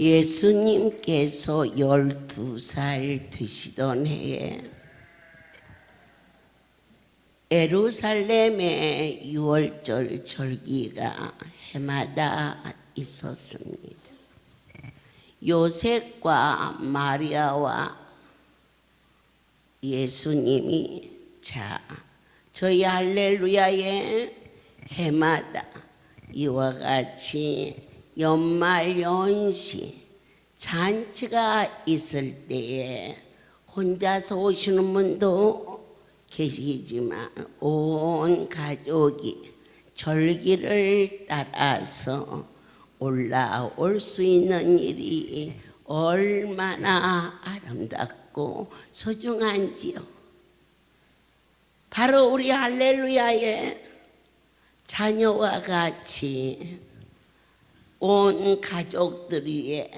예수님께서 12살 되시던 해에 예루살렘의 6월절 절기가 해마다 있었습니다. 요셉과 마리아와 예수님이 저희 할렐루야의 해마다 이와 같이 연말 연시 잔치가 있을 때에 혼자서 오시는 분도 계시지만 온 가족이 절기를 따라서 올라올 수 있는 일이 얼마나 아름답고 소중한지요. 바로 우리 할렐루야의 자녀와 같이 온 가족들 위에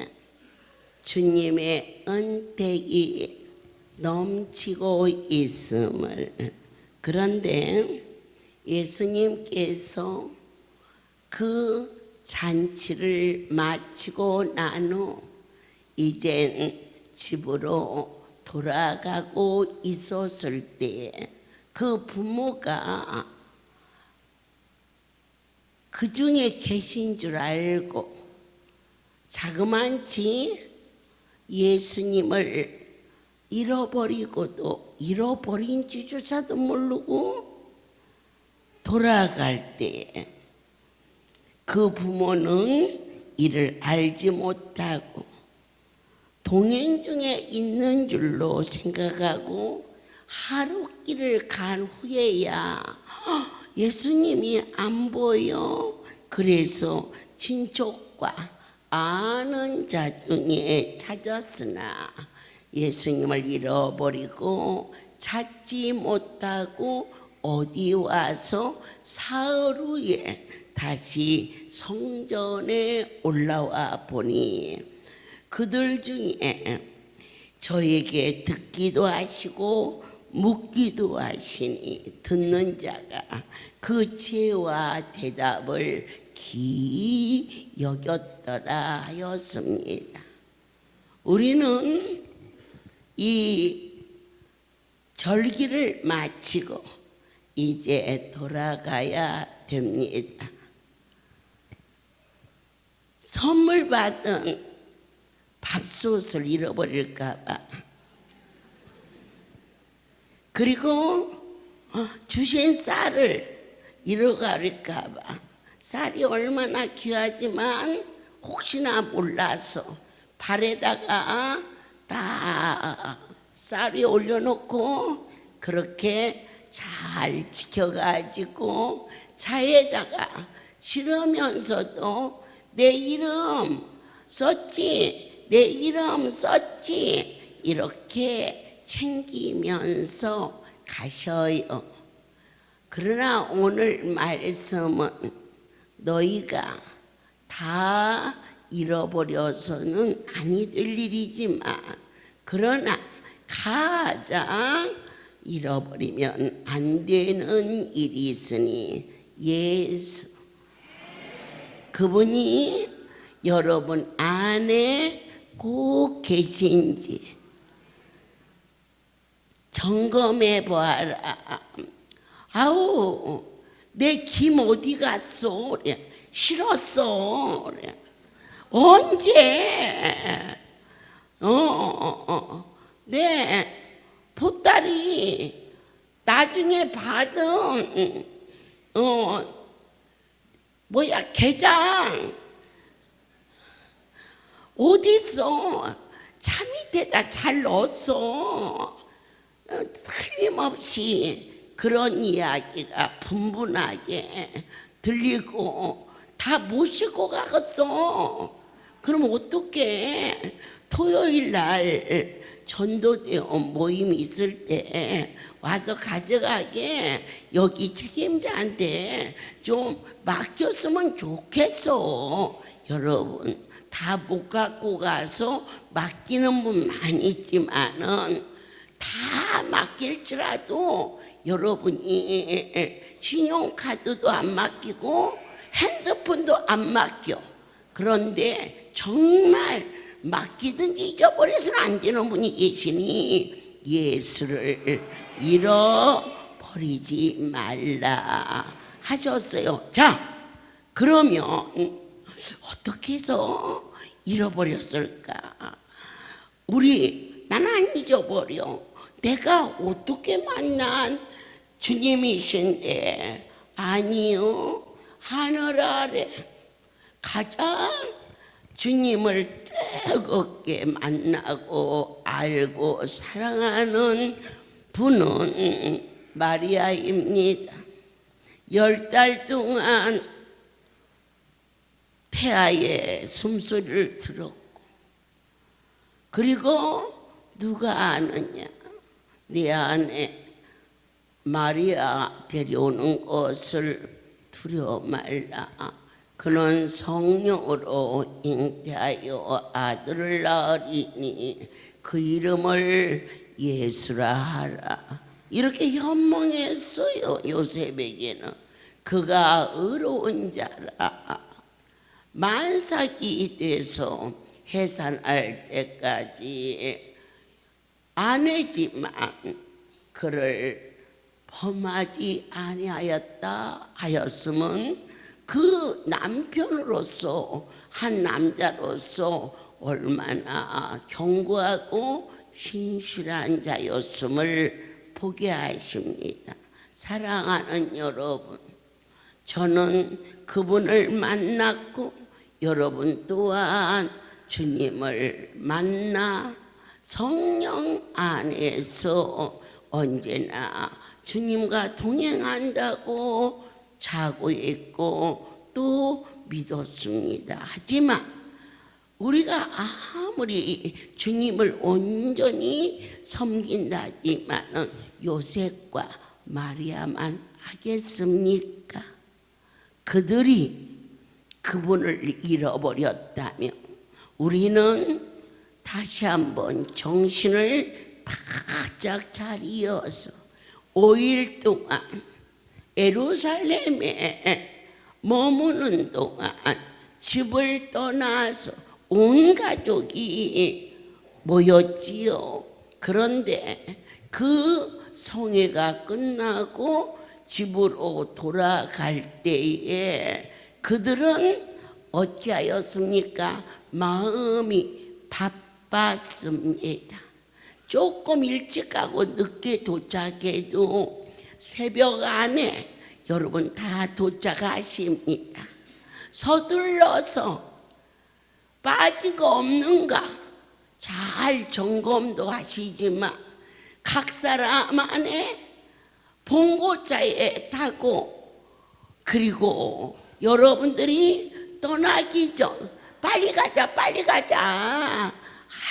주님의 은택이 넘치고 있음을, 그런데 예수님께서 그 잔치를 마치고 난 후 이젠 집으로 돌아가고 있었을 때 그 부모가 그 중에 계신 줄 알고 자그만치 예수님을 잃어버리고도 잃어버린 지조차도 모르고 돌아갈 때 그 부모는 이를 알지 못하고 동행 중에 있는 줄로 생각하고 하루길을 간 후에야 예수님이 안 보여. 그래서 친척과 아는 자 중에 찾았으나 예수님을 잃어버리고 찾지 못하고 어디 와서 사흘 후에 다시 성전에 올라와 보니 그들 중에 저에게 듣기도 하시고 묻기도 하시니 듣는 자가 그 죄와 대답을 기이 여겼더라 하였습니다. 우리는 이 절기를 마치고 이제 돌아가야 됩니다. 선물 받은 밥솥을 잃어버릴까 봐, 그리고 주신 쌀을 잃어갈까 봐, 쌀이 얼마나 귀하지만 혹시나 몰라서 발에다가 다 쌀이 올려놓고 그렇게 잘 지켜가지고 차에다가 실으면서도 내 이름 썼지, 내 이름 썼지, 이렇게 챙기면서 가셔요. 그러나 오늘 말씀은 너희가 다 잃어버려서는 아니 될 일이지만, 그러나 가장 잃어버리면 안 되는 일이 있으니 예수, 그분이 여러분 안에 꼭 계신지 점검해 보아라. 아우, 내 김 어디 갔어? 그래. 싫었어. 그래. 언제? 내 보따리 나중에 받은 게장 어디 있어? 차 밑에다 잘 넣었어. 틀림없이 그런 이야기가 분분하게 들리고 다 모시고 가겠어. 그럼 어떡해? 토요일 날 전도대원 모임이 있을 때 와서 가져가게 여기 책임자한테 좀 맡겼으면 좋겠어. 여러분, 다 못 갖고 가서 맡기는 분 많이 있지만은 다 맡길지라도 여러분이 신용카드도 안 맡기고 핸드폰도 안 맡겨. 그런데 정말 맡기든지 잊어버려서는 안 되는 분이 계시니 예수를 잃어버리지 말라 하셨어요. 자, 그러면 어떻게 해서 잃어버렸을까? 나는 안 잊어버려. 내가 어떻게 만난 주님이신데? 아니요, 하늘 아래 가장 주님을 뜨겁게 만나고 알고 사랑하는 분은 마리아입니다. 10달 동안 폐하의 숨소리를 들었고, 그리고 누가 아느냐? 내 안에 마리아 데려오는 것을 두려워 말라. 그는 성령으로 잉태하여 아들을 낳으리니 그 이름을 예수라 하라. 이렇게 현몽했어요. 요셉에게는. 그가 의로운 자라. 만삭이 돼서 해산할 때까지 아내지만 그를 범하지 아니하였다 하였으면 그 남편으로서, 한 남자로서 얼마나 견고하고 신실한 자였음을 보게 하십니다. 사랑하는 여러분, 저는 그분을 만났고 여러분 또한 주님을 만나 성령 안에서 언제나 주님과 동행한다고 자고 있고 또 믿었습니다. 하지만 우리가 아무리 주님을 온전히 섬긴다지만 요셉과 마리아만 하겠습니까? 그들이 그분을 잃어버렸다면 우리는 다시 한번 정신을 바짝 차리어서 5일 동안 예루살렘에 머무는 동안 집을 떠나서 온 가족이 모였지요. 그런데 그 성회가 끝나고 집으로 돌아갈 때에 그들은 어찌하였습니까? 마음이 바빴습니다. 조금 일찍 가고 늦게 도착해도 새벽 안에 여러분 다 도착하십니다. 서둘러서 빠진 거 없는가 잘 점검도 하시지만 각 사람 안에 봉고차에 타고, 그리고 여러분들이 떠나기 전 빨리 가자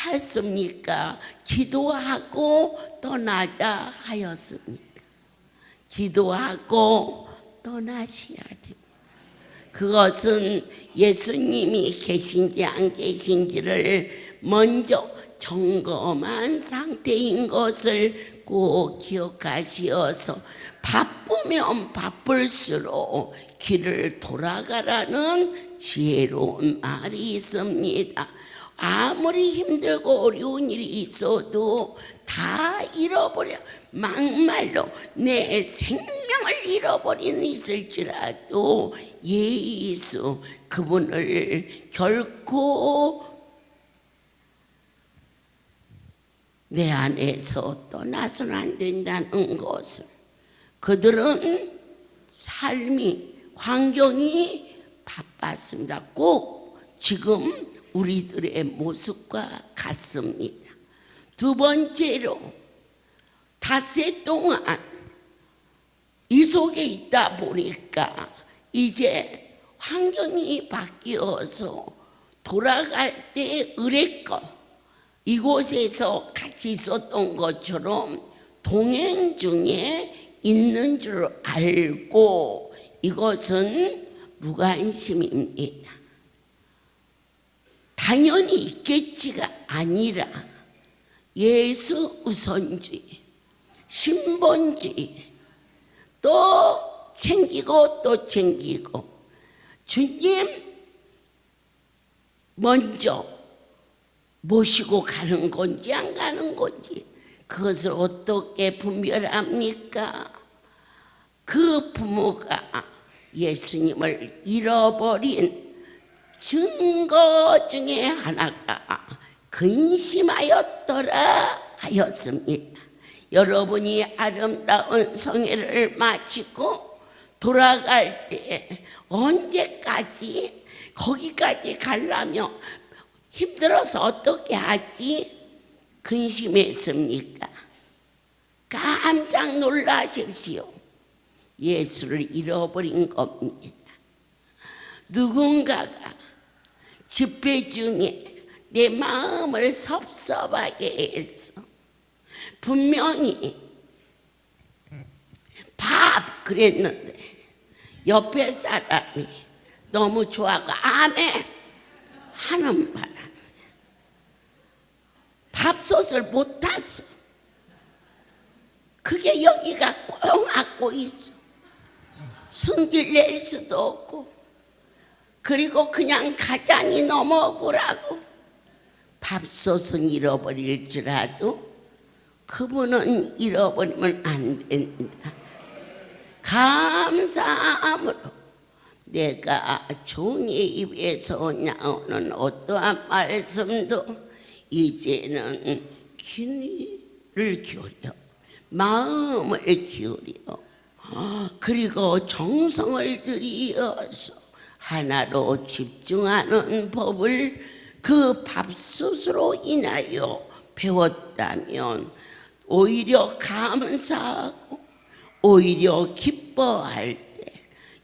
했습니까? 기도하고 떠나자 하였습니까? 기도하고 떠나셔야 됩니다. 그것은 예수님이 계신지 안 계신지를 먼저 점검한 상태인 것을 꼭 기억하시어서 바쁘면 바쁠수록 길을 돌아가라는 지혜로운 말이 있습니다. 아무리 힘들고 어려운 일이 있어도 다 잃어버려. 막말로 내 생명을 잃어버리는 있을지라도 예수 그분을 결코 내 안에서 떠나서는 안 된다는 것을, 그들은 삶이 환경이 바빴습니다. 꼭 지금 우리들의 모습과 같습니다. 두 번째로 닷새 동안 이 속에 있다 보니까 이제 환경이 바뀌어서 돌아갈 때 의뢰껏 이곳에서 같이 있었던 것처럼 동행 중에 있는 줄 알고 이것은 무관심입니다. 당연히 있겠지가 아니라 예수 우선주의, 신본주의, 또 챙기고 또 챙기고, 주님 먼저 모시고 가는 건지 안 가는 건지 그것을 어떻게 분별합니까? 그 부모가 예수님을 잃어버린 증거 중에 하나가 근심하였더라 하였습니다. 여러분이 아름다운 성회를 마치고 돌아갈 때 언제까지 거기까지 가려면 힘들어서 어떻게 하지? 근심했습니까? 깜짝 놀라십시오. 예수를 잃어버린 겁니다. 누군가가 집회 중에 내 마음을 섭섭하게 했어. 분명히 밥 그랬는데 옆에 사람이 너무 좋아하고 아멘 하는 바람에 밥솥을 못 탔어. 그게 여기가 꽁하고 있어. 승질 낼 수도 없고, 그리고 그냥 가자니 넘어오라고. 밥솥은 잃어버릴지라도 그분은 잃어버리면 안 된다. 감사함으로 내가 종의 입에서 나오는 어떠한 말씀도 이제는 귀를 기울여 마음을 기울여 그리고 정성을 들이어서 하나로 집중하는 법을 그 밥솥으로 인하여 배웠다면 오히려 감사하고 오히려 기뻐할 때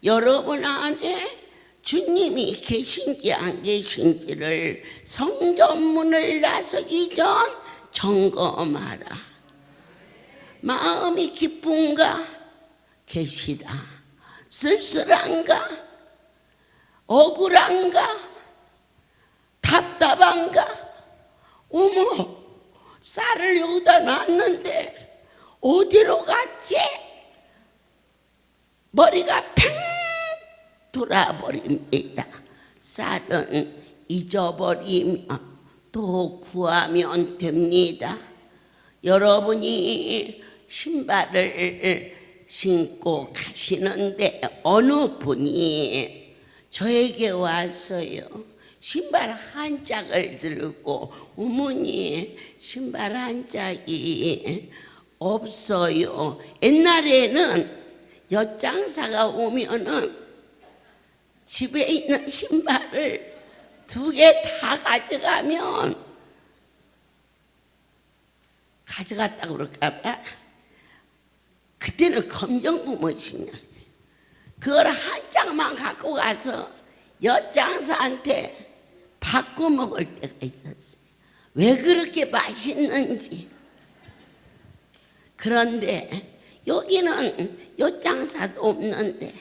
여러분 안에 주님이 계신지 안 계신지를 성전문을 나서기 전 점검하라. 마음이 기쁜가? 계시다. 쓸쓸한가? 억울한가? 답답한가? 어머, 쌀을 여기다 놨는데 어디로 갔지? 머리가 팽 돌아버립니다. 쌀은 잊어버리면 또 구하면 됩니다. 여러분이 신발을 신고 가시는데 어느 분이 저에게 왔어요. 신발 한 짝을 들고 어머니 신발 한 짝이 없어요. 옛날에는 엿장사가 오면은 집에 있는 신발을 2개 다 가져가면 가져갔다고 그럴까봐 그때는 검정구멍 신었어요. 그걸 한 짝만 갖고 가서 엿장사한테 바꿔 먹을 때가 있었어요. 왜 그렇게 맛있는지. 그런데 여기는 엿장사도 없는데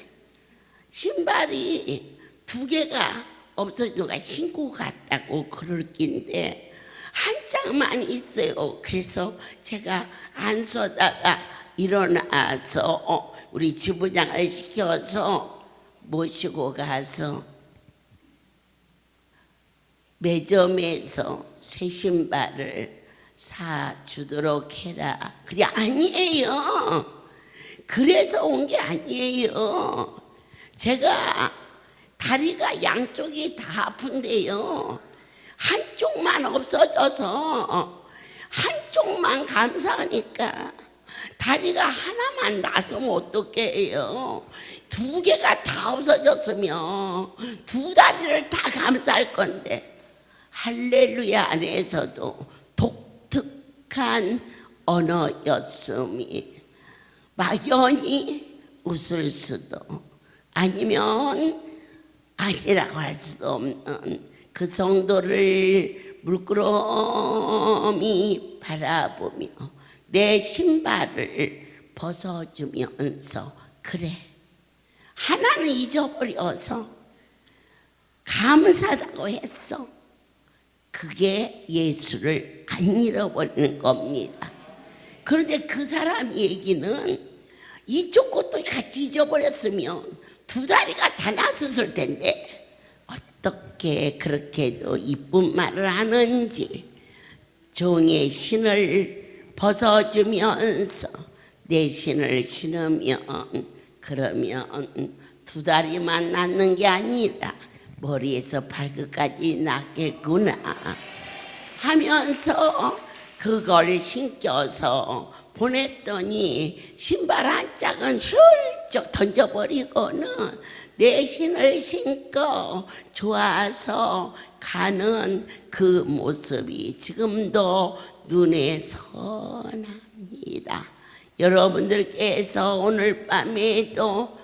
신발이 2개가 없어져가 신고 갔다고 그럴 낀데 한 짝만 있어요. 그래서 제가 안 서다가 일어나서 우리 지부장을 시켜서 모시고 가서 매점에서 새 신발을 사주도록 해라. 그게 아니에요. 그래서 온 게 아니에요. 제가 다리가 양쪽이 다 아픈데요. 한쪽만 없어져서 한쪽만 감사하니까 다리가 하나만 나서면 어떡해요. 2개가 다 없어졌으면 2 다리를 다 감사할 건데 할렐루야 안에서도 독특한 언어였음이 막연히 웃을 수도 아니면 아니라고 할 수도 없는 그 성도를 물끄러미 바라보며 내 신발을 벗어주면서 그래 하나는 잊어버려서 감사하다고 했어. 그게 예수를 안 잃어버리는 겁니다. 그런데 그 사람 얘기는 이쪽 것도 같이 잊어버렸으면 2 다리가 다 났었을 텐데 어떻게 어떻게 그렇게도 이쁜 말을 하는지 종의 신을 벗어주면서 내 신을 신으면 그러면 두 다리만 낫는 게 아니라 머리에서 발끝까지 낫겠구나 하면서 그걸 신겨서 보냈더니 신발 한 짝은 훌쩍 던져버리고는 내 신을 신고 좋아서 가는 그 모습이 지금도 눈에 선합니다. 여러분들께서 오늘 밤에도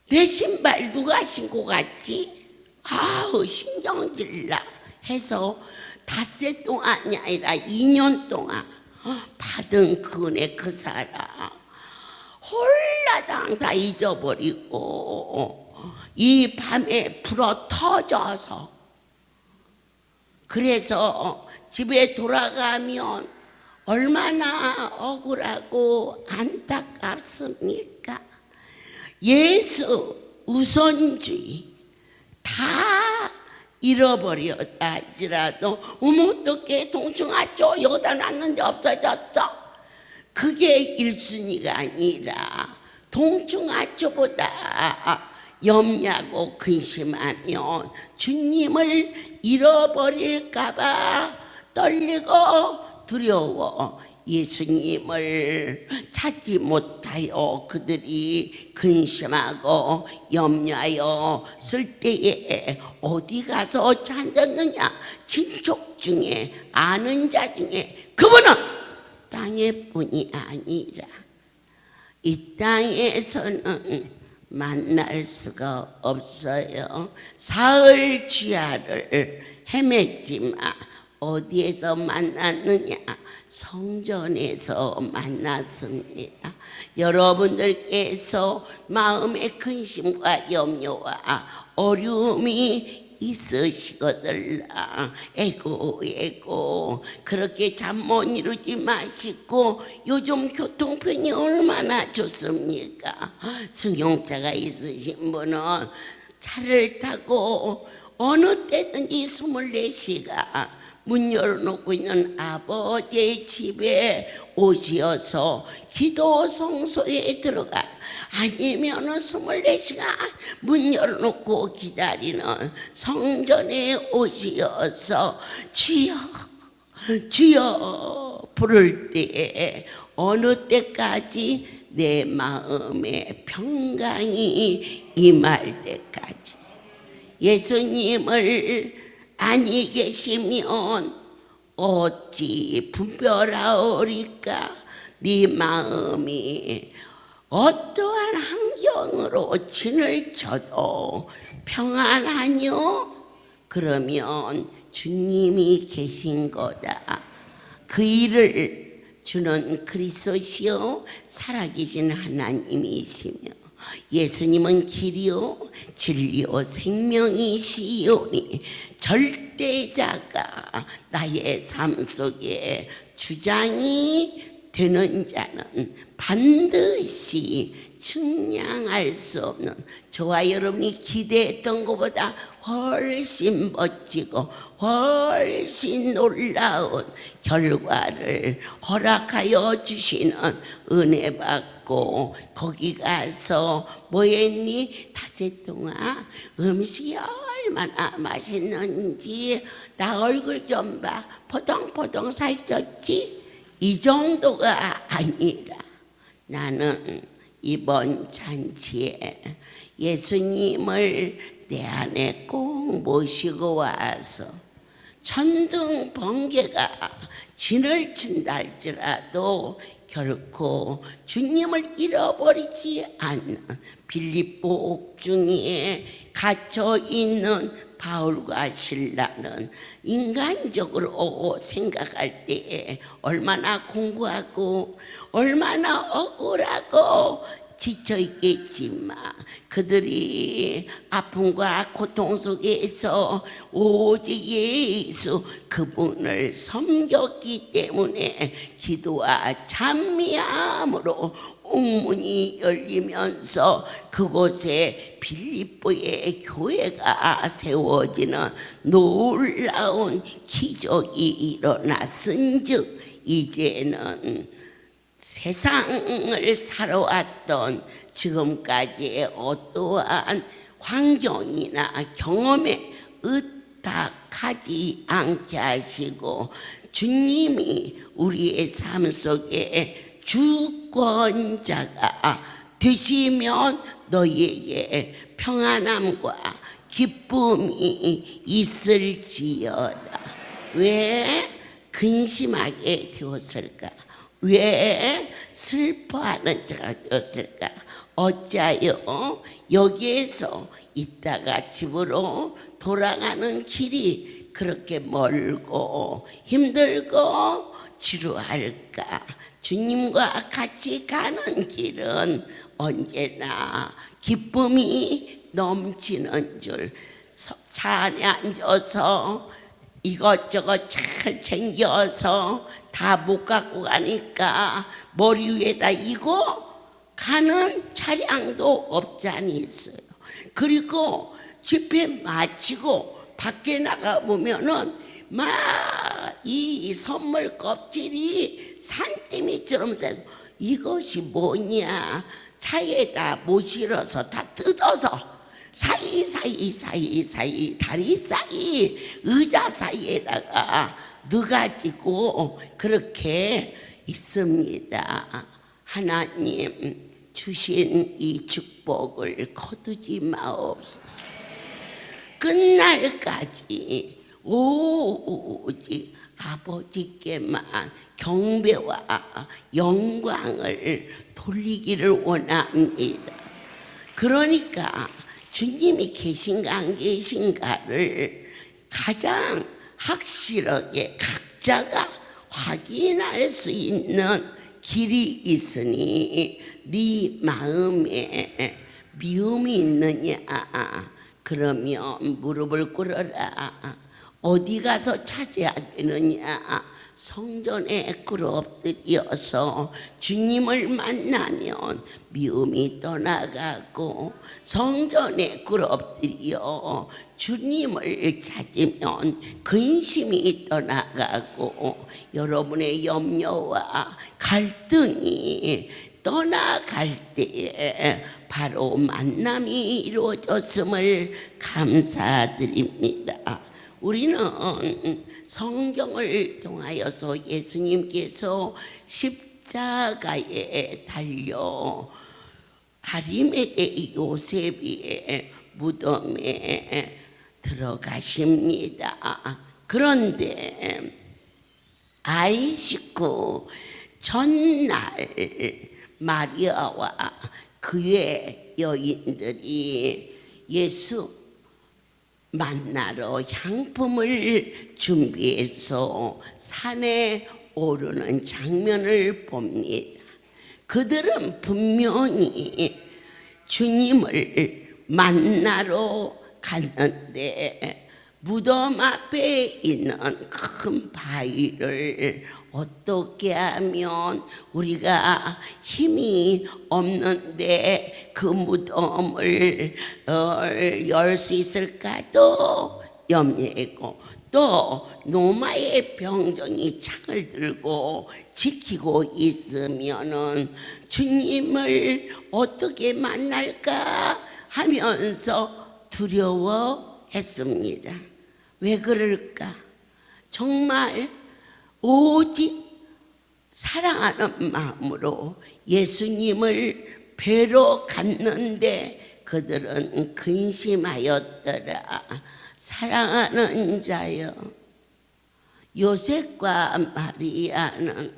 내 신발 누가 신고 갔지? 아우 신경질나 해서 닷새 동안이 아니라 2년 동안 받은 그 은혜 그 사랑 홀라당 다 잊어버리고 이 밤에 불어 터져서 그래서 집에 돌아가면 얼마나 억울하고 안타깝습니까? 예수 우선주의 다 잃어버렸다 할지라도 어떻게 동충하죠? 여기다 놨는데 없어졌어. 그게 1순위가 아니라 동충하초보다 염려하고 근심하면 주님을 잃어버릴까봐 떨리고 두려워 예수님을 찾지 못하여 그들이 근심하고 염려하여 쓸 때에 어디 가서 앉았느냐? 친족 중에 아는 자 중에 그분은 땅의 뿐이 아니라 이 땅에서는 만날 수가 없어요. 사흘 지하를 헤맸지만 어디에서 만났느냐? 성전에서 만났습니다. 여러분들께서 마음의 근심과 염려와 어려움이 있으시거들라 에고 그렇게 잠 못 이루지 마시고 요즘 교통편이 얼마나 좋습니까? 승용차가 있으신 분은 차를 타고 어느 때든지 24시간 문 열어놓고 있는 아버지의 집에 오셔서 기도 성소에 들어가 아니면 24시간 문 열어놓고 기다리는 성전에 오셔서 주여 주여 부를 때에 어느 때까지 내 마음에 평강이 임할 때까지 예수님을 아니 계시면 어찌 분별하오리까? 네 마음이 어떠한 환경으로 진을 쳐도 평안하뇨? 그러면 주님이 계신 거다. 그 일을 주는 그리스도시요 살아계신 하나님이시며 예수님은 길이요 진리요 생명이시오니 절대자가 나의 삶 속에 주장이 되는 자는 반드시 측량할 수 없는 저와 여러분이 기대했던 것보다 훨씬 멋지고 훨씬 놀라운 결과를 허락하여 주시는 은혜 받고 거기 가서 뭐 했니? 닷새 동안 음식이 얼마나 맛있는지 나 얼굴 좀 봐 포동포동 살쪘지? 이 정도가 아니라 나는 이번 잔치에 예수님을 내 안에 꼭 모시고 와서 천둥 번개가 진을 친다 할지라도 결코 주님을 잃어버리지 않는 빌립보 옥중에 갇혀있는 바울과 실라는 인간적으로 생각할 때에 얼마나 공고하고 얼마나 억울하고 지쳐 있겠지만 그들이 아픔과 고통 속에서 오직 예수 그분을 섬겼기 때문에 기도와 찬미함으로 옥문이 열리면서 그곳에 빌립보의 교회가 세워지는 놀라운 기적이 일어났은즉 이제는 세상을 살아왔던 지금까지의 어떠한 환경이나 경험에 의탁하지 않게 하시고 주님이 우리의 삶 속에 주권자가 되시면 너희에게 평안함과 기쁨이 있을지어다. 왜 근심하게 되었을까? 왜 슬퍼하는 자가 되었을까? 어찌하여 여기에서 있다가 집으로 돌아가는 길이 그렇게 멀고 힘들고 지루할까? 주님과 같이 가는 길은 언제나 기쁨이 넘치는 줄. 차 안에 앉아서 이것저것 잘 챙겨서 다 못 갖고 가니까 머리 위에다 이고 가는 차량도 없잖니 있어요. 그리고 집회 마치고 밖에 나가 보면은 막 이 선물 껍질이 산더미처럼 세서 이것이 뭐냐? 차에다 못 실어서 다 뜯어서 사이 다리 사이 의자 사이에다가 넣어가지고 그렇게 있습니다. 하나님 주신 이 축복을 거두지 마옵소서. 끝날까지 오직 아버지께만 경배와 영광을 돌리기를 원합니다. 그러니까 주님이 계신가 안 계신가를 가장 확실하게 각자가 확인할 수 있는 길이 있으니 네 마음에 미움이 있느냐? 그러면 무릎을 꿇어라. 어디 가서 찾아야 되느냐? 성전에 꿇어엎드려서 주님을 만나면 미움이 떠나가고 성전에 꿇어엎드려 주님을 찾으면 근심이 떠나가고 여러분의 염려와 갈등이 떠나갈 때에 바로 만남이 이루어졌음을 감사드립니다. 우리는 성경을 통하여서 예수님께서 십자가에 달려 아리마대 요셉의 무덤에 들어가십니다. 그런데 안식 후 전날 마리아와 그의 여인들이 예수 만나러 향품을 준비해서 산에 오르는 장면을 봅니다. 그들은 분명히 주님을 만나러 갔는데 무덤 앞에 있는 큰 바위를 어떻게 하면 우리가 힘이 없는데 그 무덤을 열 수 있을까도 염려했고 또 노마의 병정이 창을 들고 지키고 있으면은 주님을 어떻게 만날까 하면서 두려워했습니다. 왜 그럴까? 정말 오직 사랑하는 마음으로 예수님을 뵈러 갔는데 그들은 근심하였더라. 사랑하는 자여, 요셉과 마리아는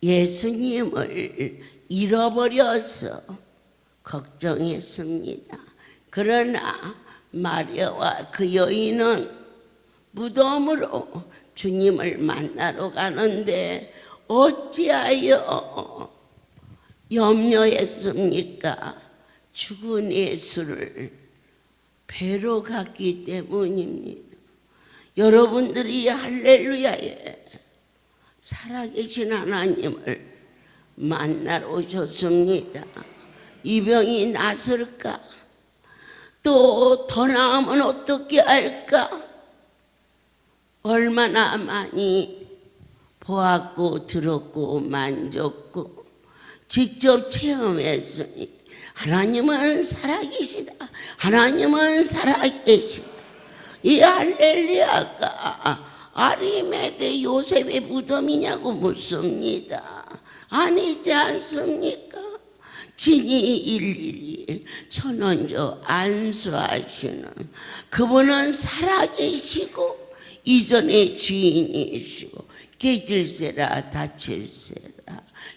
예수님을 잃어버려서 걱정했습니다. 그러나 마리아와 그 여인은 무덤으로 주님을 만나러 가는데 어찌하여 염려했습니까? 죽은 예수를 뵈러 갔기 때문입니다. 여러분들이 할렐루야에 살아계신 하나님을 만나러 오셨습니다. 이 병이 낫을까? 또 더 나으면 어떻게 할까? 얼마나 많이 보았고 들었고 만졌고 직접 체험했으니 하나님은 살아계시다. 하나님은 살아계시다. 이 할렐루야가 아리메대 요셉의 무덤이냐고 묻습니다. 아니지 않습니까? 진이 일일이 선언적 안수하시는 그분은 살아계시고 이전의 주인이시고 깨질세라 다칠세라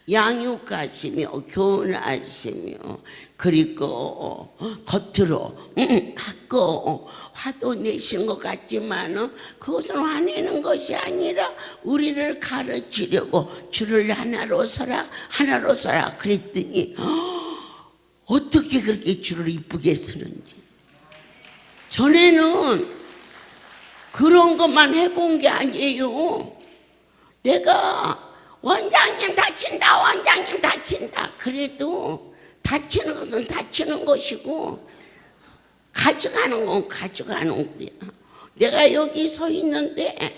양육하시며 교훈하시며 그리고 겉으로 갖고 화도 내신 것 같지만 그것은 화내는 것이 아니라 우리를 가르치려고 줄을 하나로 서라 하나로 서라 그랬더니 어떻게 그렇게 줄을 이쁘게 서는지. 전에는 그런 것만 해본 게 아니에요. 내가 원장님 다친다 원장님 다친다 그래도 다치는 것은 다치는 것이고 가져가는 건 가져가는 거야. 내가 여기 서 있는데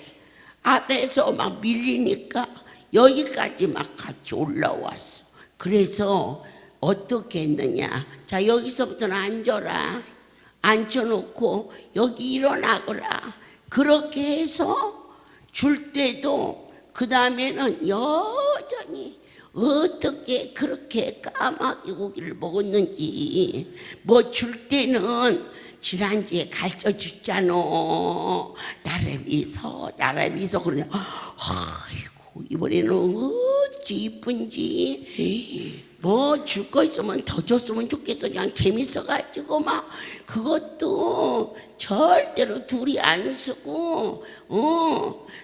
앞에서 막 밀리니까 여기까지 막 같이 올라왔어. 그래서 어떻게 했느냐. 자, 여기서부터는 앉아라. 앉혀놓고 여기 일어나거라. 그렇게 해서 줄 때도 그 다음에는 여전히 어떻게 그렇게 까마귀 고기를 먹었는지 뭐 줄 때는 지난주에 가르쳐 줬잖아. 나래비서 그러냐. 아이고 이번에는 어찌 이쁜지 뭐 줄 거 있으면 더 줬으면 좋겠어. 그냥 재밌어가지고 막 그것도 절대로 둘이 안 쓰고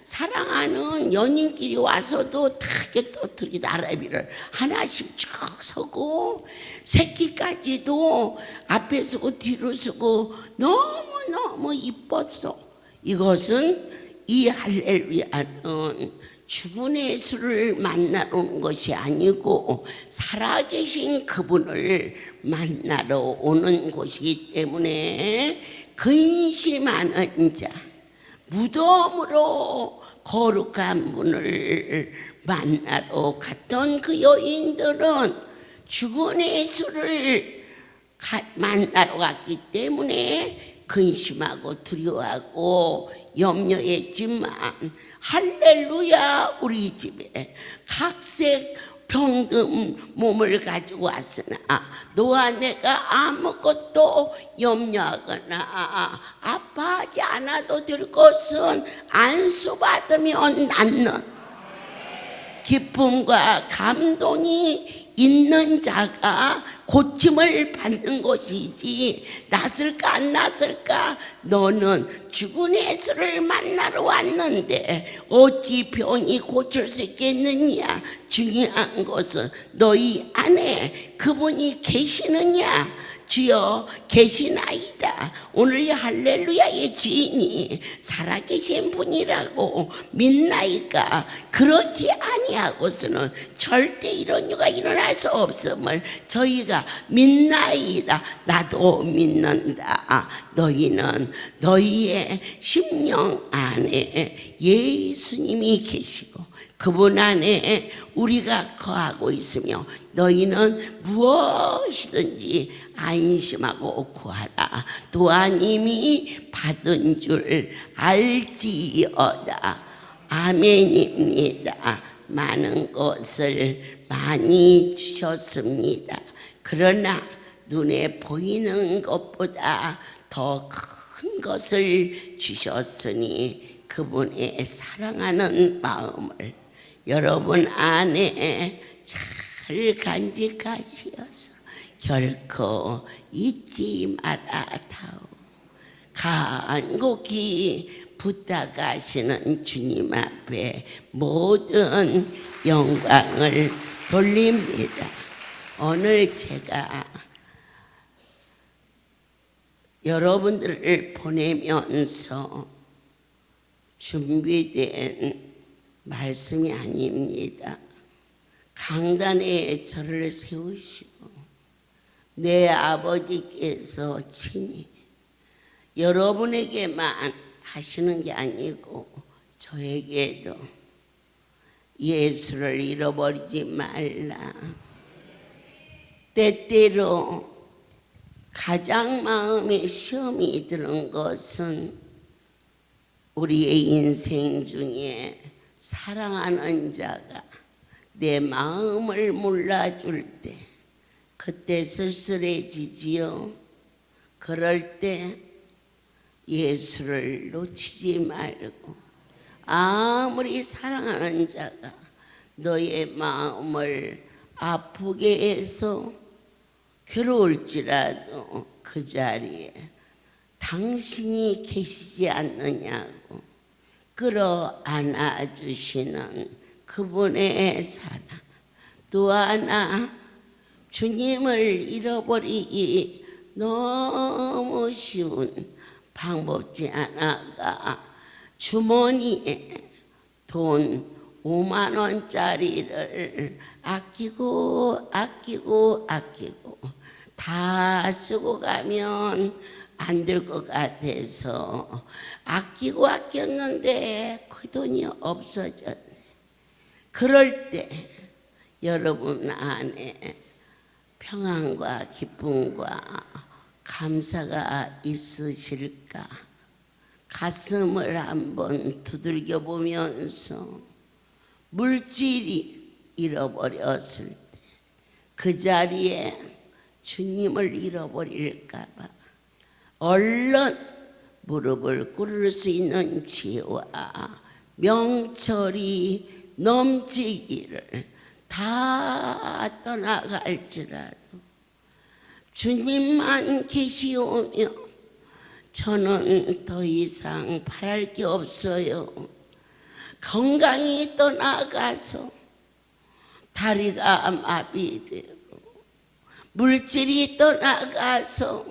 사랑하는 연인끼리 와서도 다 이렇게 떠들기 나라비를 하나씩 쭉 서고 새끼까지도 앞에 서고 뒤로 서고 너무너무 이뻤어. 이것은 이 할렐루야는 죽은 예수를 만나러 온 것이 아니고 살아계신 그분을 만나러 오는 곳이기 때문에 근심하는 자, 무덤으로 거룩한 분을 만나러 갔던 그 여인들은 죽은 예수를 만나러 갔기 때문에 근심하고 두려워하고 염려했지만 할렐루야 우리 집에 각색 병든 몸을 가지고 왔으나 너와 내가 아무것도 염려하거나 아파하지 않아도 될 것은 안수받으면 낫는 기쁨과 감동이 있는 자가 고침을 받는 것이지 낫을까 안 낫을까. 너는 죽은 예수를 만나러 왔는데 어찌 병이 고칠 수 있겠느냐. 중요한 것은 너희 안에 그분이 계시느냐. 주여 계시나이다. 오늘 이 할렐루야의 주인이 살아계신 분이라고 믿나이까. 그렇지 아니하고서는 절대 이런 일가 일어날 수 없음을 저희가 믿나이다. 나도 믿는다. 너희는 너희의 심령 안에 예수님이 계시고 그분 안에 우리가 거하고 있으며 너희는 무엇이든지 안심하고 구하라. 또한 이미 받은 줄 알지어다. 아멘입니다. 많은 것을 많이 주셨습니다. 그러나 눈에 보이는 것보다 더 큰 것을 주셨으니 그분의 사랑하는 마음을 여러분 안에 잘 간직하시어서 결코 잊지 말아다오. 간곡히 부탁하시는 주님 앞에 모든 영광을 돌립니다. 오늘 제가 여러분들을 보내면서 준비된 말씀이 아닙니다. 강단에 저를 세우시고 내 아버지께서 친히 여러분에게만 하시는 게 아니고 저에게도 예수를 잃어버리지 말라. 때때로 가장 마음에 시험이 드는 것은 우리의 인생 중에 사랑하는 자가 내 마음을 몰라줄 때 그때 쓸쓸해지지요. 그럴 때 예수를 놓치지 말고 아무리 사랑하는 자가 너의 마음을 아프게 해서 괴로울지라도 그 자리에 당신이 계시지 않느냐고 끌어안아 주시는 그분의 사랑. 또 하나, 주님을 잃어버리기 너무 쉬운 방법 중 하나가 주머니에 돈 5만 원짜리를 아끼고 다 쓰고 가면 안 될 것 같아서 아꼈는데 그 돈이 없어졌네. 그럴 때 여러분 안에 평안과 기쁨과 감사가 있으실까? 가슴을 한번 두들겨 보면서 물질이 잃어버렸을 때 그 자리에 주님을 잃어버릴까 봐 얼른 무릎을 꿇을 수 있는 지혜와 명철이 넘치기를 다 떠나갈지라도 주님만 계시오며 저는 더 이상 바랄 게 없어요. 건강이 떠나가서 다리가 마비되고 물질이 떠나가서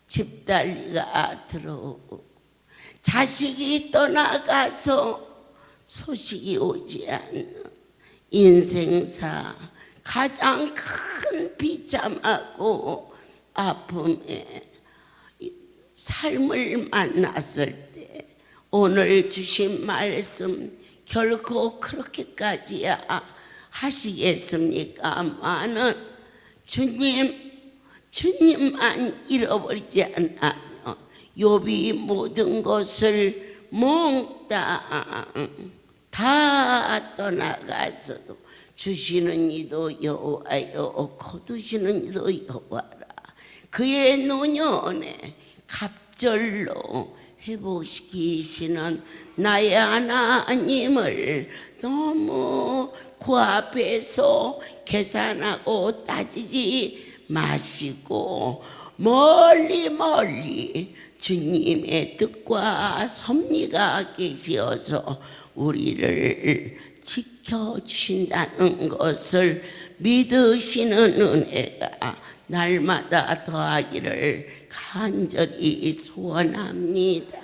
집달리가 들어오고 자식이 떠나가서 소식이 오지 않는 인생사 가장 큰 비참하고 아픔에 삶을 만났을 때 오늘 주신 말씀 결코 그렇게까지야 하시겠습니까? 많은 주님만 잃어버리지 않으면 욥이 모든 것을 몽땅 다 떠나가서도 주시는 이도 여호와여 거두시는 이도 여호와라. 그의 노년에 갑절로 회복시키시는 나의 하나님을 너무 그 앞에서 계산하고 따지지 마시고 멀리 주님의 뜻과 섭리가 계시어서 우리를 지켜주신다는 것을 믿으시는 은혜가 날마다 더하기를 간절히 소원합니다.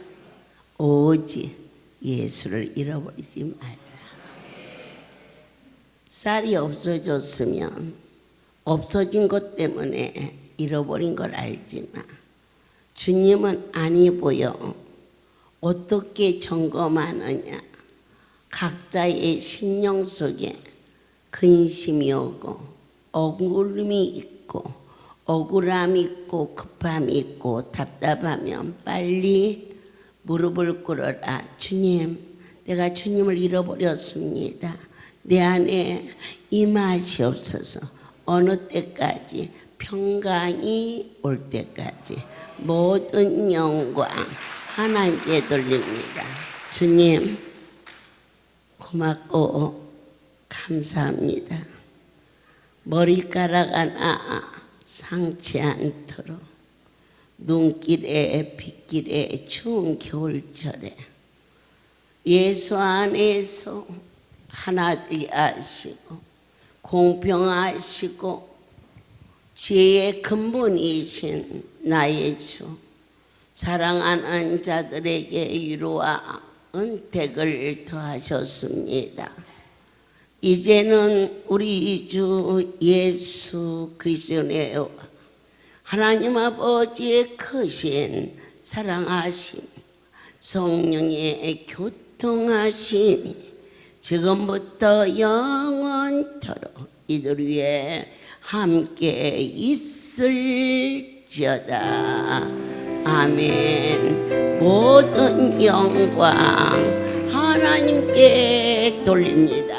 오직 예수를 잃어버리지 말라. 쌀이 없어졌으면 없어진 것 때문에 잃어버린 걸 알지만 주님은 아니 보여. 어떻게 점검하느냐? 각자의 심령 속에 근심이 오고 억울함이 있고 억울함이 있고 급함이 있고 답답하면 빨리 무릎을 꿇어라. 주님, 내가 주님을 잃어버렸습니다. 내 안에 임하시옵소서. 어느 때까지? 평강이 올 때까지 모든 영광 하나님께 돌립니다. 주님 고맙고 감사합니다. 머리카락 하나 상치 않도록 눈길에 빗길에 추운 겨울철에 예수 안에서 하나 되게 하시고 공평하시고 지혜의 근본이신 나의 주, 사랑하는 자들에게 위로와 은택을 더하셨습니다. 이제는 우리 주 예수 그리스도의 하나님 아버지의 크신 사랑하심, 성령의 교통하심이 지금부터 영원토록 이들 위에 함께 있을지어다. 아멘. 모든 영광 하나님께 돌립니다.